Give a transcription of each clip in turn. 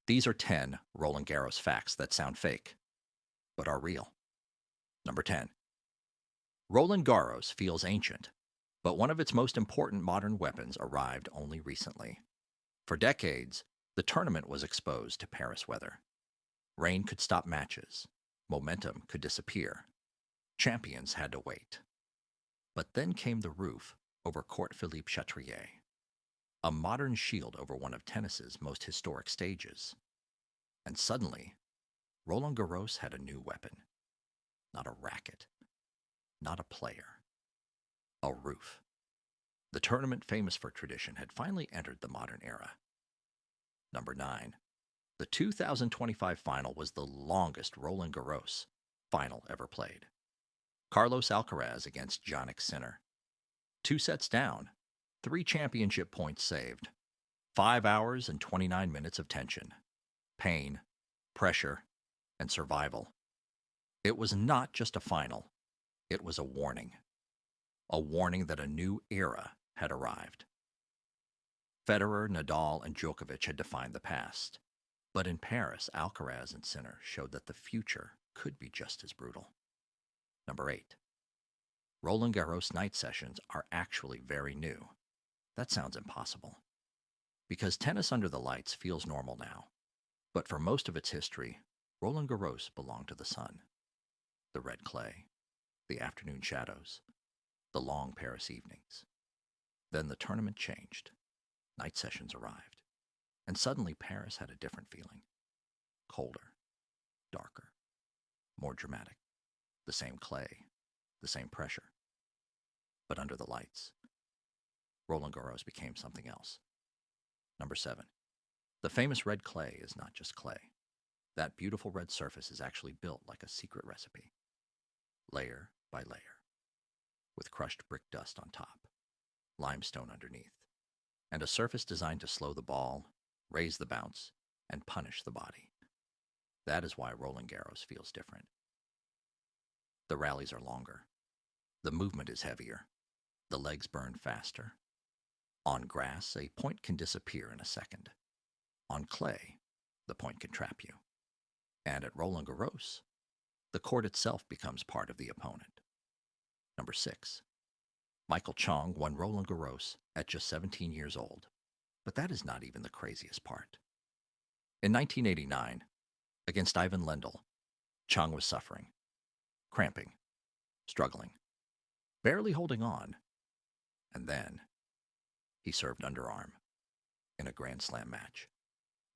These are 10 Roland Garros facts that sound fake, but are real. Number 10. Roland Garros feels ancient, but one of its most important modern weapons arrived only recently. For decades, the tournament was exposed to Paris weather. Rain could stop matches. Momentum could disappear. Champions had to wait. But then came the roof over Court Philippe Chatrier, a modern shield over one of tennis's most historic stages. And suddenly, Roland Garros had a new weapon. Not a racket, not a player, a roof. The tournament famous for tradition had finally entered the modern era. Number 9. The 2025 final was the longest Roland Garros final ever played. Carlos Alcaraz against Jannik Sinner. 2 sets down, 3 championship points saved, 5 hours and 29 minutes of tension, pain, pressure, and survival. It was not just a final, it was a warning that a new era had arrived. Federer, Nadal, and Djokovic had defined the past, but in Paris, Alcaraz and Sinner showed that the future could be just as brutal. Number 8. Roland Garros night sessions are actually very new. That sounds impossible. Because tennis under the lights feels normal now. But for most of its history, Roland Garros belonged to the sun. The red clay, the afternoon shadows, the long Paris evenings. Then the tournament changed. Night sessions arrived. And suddenly Paris had a different feeling. Colder, darker, more dramatic. The same clay, the same pressure. But under the lights, Roland Garros became something else. Number 7. The famous red clay is not just clay. That beautiful red surface is actually built like a secret recipe. Layer by layer. With crushed brick dust on top, limestone underneath, and a surface designed to slow the ball, raise the bounce, and punish the body. That is why Roland Garros feels different. The rallies are longer. The movement is heavier. The legs burn faster. On grass, a point can disappear in a second. On clay, the point can trap you. And at Roland Garros, the court itself becomes part of the opponent. Number 6. Michael Chang won Roland Garros at just 17 years old. But that is not even the craziest part. In 1989, against Ivan Lendl, Chang was suffering, cramping, struggling, barely holding on. And then he served underarm in a Grand Slam match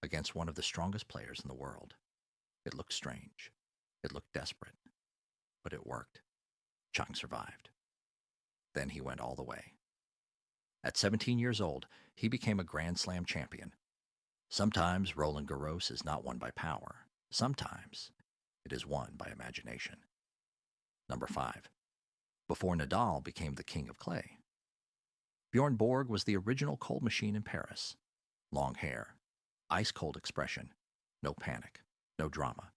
against one of the strongest players in the world. It looked strange. It looked desperate. But it worked. Chang survived. Then he went all the way. At 17 years old, he became a Grand Slam champion. Sometimes Roland Garros is not won by power. Sometimes it is won by imagination. Number 5. Before Nadal became the king of clay, Bjorn Borg was the original cold machine in Paris. Long hair, ice-cold expression, no panic, no drama,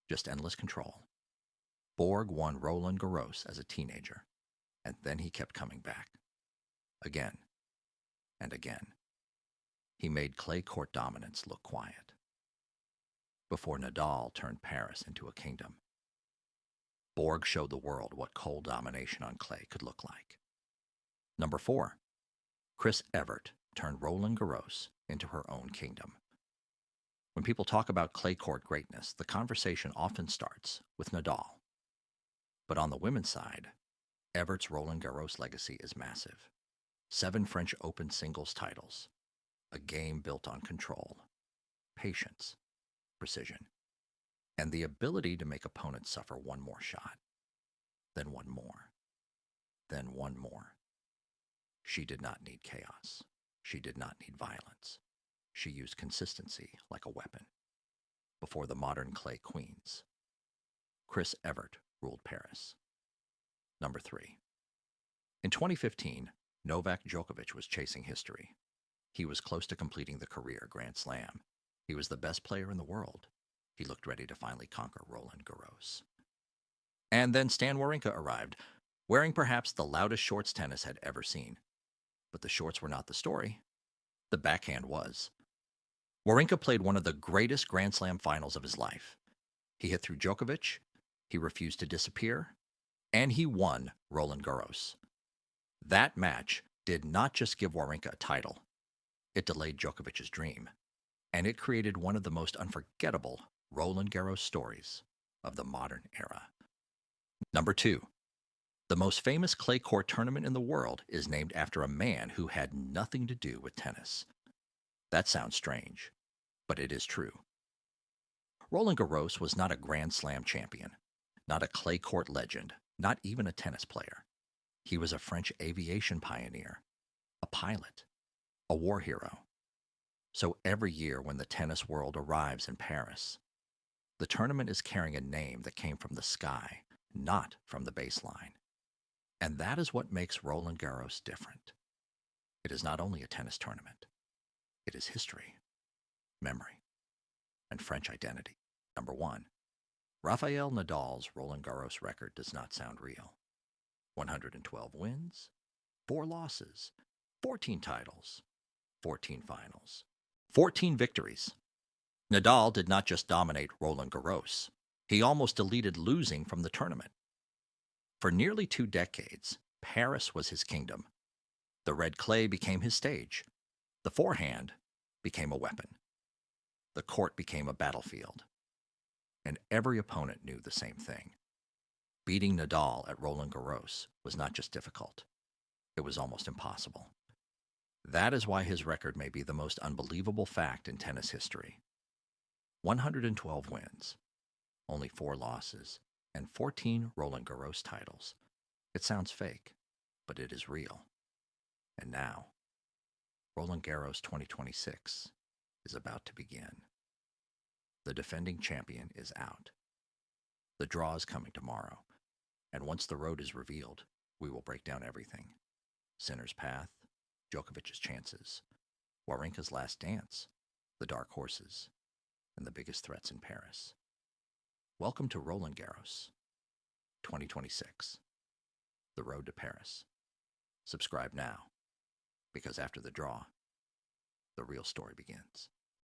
just endless control. Borg won Roland Garros as a teenager, and then he kept coming back. Again and again. He made clay court dominance look quiet. Before Nadal turned Paris into a kingdom, Borg showed the world what cold domination on clay could look like. Number 4. Chris Evert turned Roland Garros into her own kingdom. When people talk about clay court greatness, the conversation often starts with Nadal. But on the women's side, Evert's Roland Garros legacy is massive. 7 French Open singles titles. A game built on control, patience, precision, and the ability to make opponents suffer one more shot, then one more, then one more. She did not need chaos. She did not need violence. She used consistency like a weapon. Before the modern clay queens, Chris Evert ruled Paris. Number 3. In 2015, Novak Djokovic was chasing history. He was close to completing the career Grand Slam. He was the best player in the world. He looked ready to finally conquer Roland Garros. And then Stan Wawrinka arrived, wearing perhaps the loudest shorts tennis had ever seen. But the shorts were not the story. The backhand was. Wawrinka played one of the greatest Grand Slam finals of his life. He hit through Djokovic, he refused to disappear, and he won Roland Garros. That match did not just give Wawrinka a title, it delayed Djokovic's dream, and it created one of the most unforgettable Roland Garros stories of the modern era. Number 2. The most famous clay court tournament in the world is named after a man who had nothing to do with tennis. That sounds strange, but it is true. Roland Garros was not a Grand Slam champion, not a clay court legend, not even a tennis player. He was a French aviation pioneer, a pilot, a war hero. So every year when the tennis world arrives in Paris, the tournament is carrying a name that came from the sky, not from the baseline. And that is what makes Roland Garros different. It is not only a tennis tournament, it is history, memory, and French identity. Number 1. Rafael Nadal's Roland Garros record does not sound real. 112 wins, 4 losses, 14 titles, 14 finals, 14 victories. Nadal did not just dominate Roland Garros, he almost deleted losing from the tournament. For nearly 2 decades, Paris was his kingdom. The red clay became his stage. The forehand became a weapon. The court became a battlefield. And every opponent knew the same thing. Beating Nadal at Roland Garros was not just difficult, it was almost impossible. That is why his record may be the most unbelievable fact in tennis history. 112 wins, only 4 losses, and 14 Roland Garros titles. It sounds fake, but it is real. And now, Roland Garros 2026 is about to begin. The defending champion is out. The draw is coming tomorrow, and once the road is revealed, we will break down everything. Sinner's path, Djokovic's chances, Wawrinka's last dance, the dark horses, and the biggest threats in Paris. Welcome to Roland Garros 2026, the road to Paris. Subscribe now, because after the draw, the real story begins.